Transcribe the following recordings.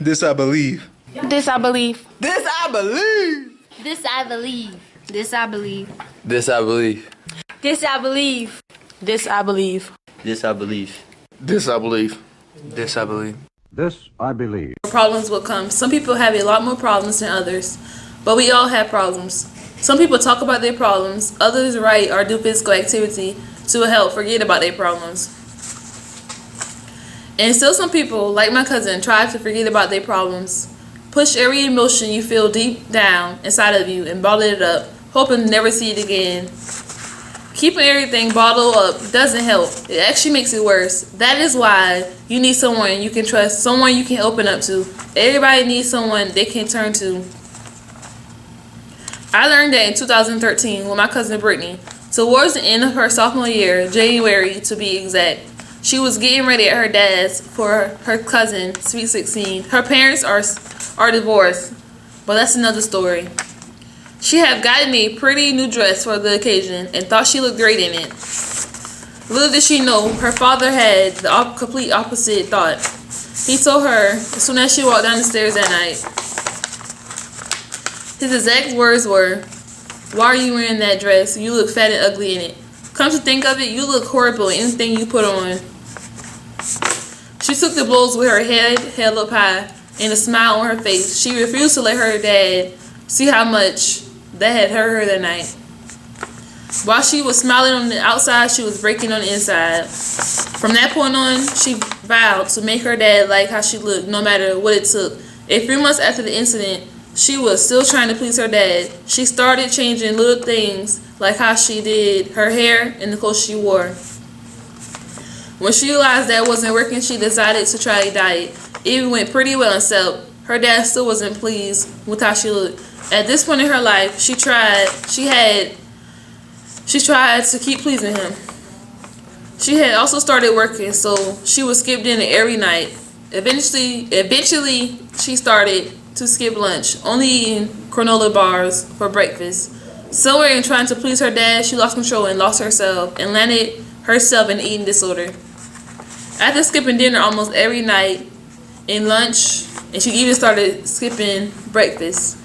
This I believe. This I believe. This I believe. This I believe. This I believe. This I believe. This I believe. This I believe. This I believe. This I believe. This I believe. This I believe. Problems will come. Some people have a lot more problems than others, but we all have problems. Some people talk about their problems, others write or do physical activity to help forget about their problems. And still some people, like my cousin, try to forget about their problems. Push every emotion you feel deep down inside of you and bottle it up, hoping to never see it again. Keeping everything bottled up doesn't help. It actually makes it worse. That is why you need someone you can trust, someone you can open up to. Everybody needs someone they can turn to. I learned that in 2013 with my cousin Brittany. Towards the end of her sophomore year, January to be exact, she was getting ready at her dad's for her cousin, Sweet 16. Her parents are divorced, but that's another story. She had gotten a pretty new dress for the occasion and thought she looked great in it. Little did she know, her father had the complete opposite thought. He told her as soon as she walked down the stairs that night. His exact words were, "Why are you wearing that dress? You look fat and ugly in it. Come to think of it, you look horrible in anything you put on." She took the blows with her head held up high and a smile on her face. She refused to let her dad see how much that had hurt her that night. While she was smiling on the outside, she was breaking on the inside. From that point on, she vowed to make her dad like how she looked, no matter what it took. A few months after the incident, she was still trying to please her dad. She started changing little things, like how she did her hair and the clothes she wore. When she realized that wasn't working, she decided to try a diet. It went pretty well, except her dad still wasn't pleased with how she looked. At this point in her life, she tried to keep pleasing him. She had also started working, so she would skip dinner every night. Eventually, she started to skip lunch, only eating granola bars for breakfast. Somewhere in trying to please her dad, she lost control and lost herself and landed herself in eating disorder. After skipping dinner almost every night and lunch, and she even started skipping breakfast,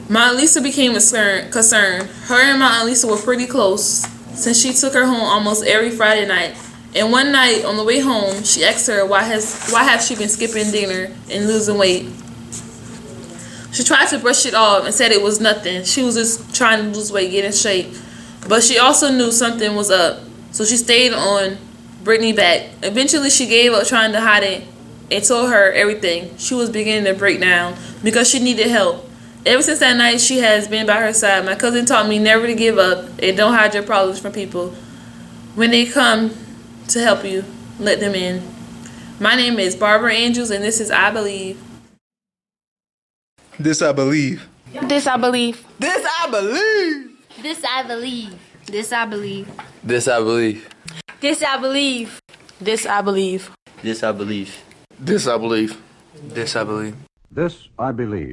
my Aunt Lisa became concerned. Her and my Aunt Lisa were pretty close since she took her home almost every Friday night. And one night on the way home, she asked her why has she been skipping dinner and losing weight. She tried to brush it off and said it was nothing. She was just trying to lose weight, get in shape. But she also knew something was up, so she stayed on Brittany back. Eventually, she gave up trying to hide it and told her everything. She was beginning to break down because she needed help. Ever since that night, she has been by her side. My cousin taught me never to give up and don't hide your problems from people. When they come to help you, let them in. My name is Barbara Andrews, and this is I Believe. This I believe. This I believe. This I believe. This I believe. This I believe. This I believe. This I believe. This I believe. This I believe. This I believe. This I believe. This I believe.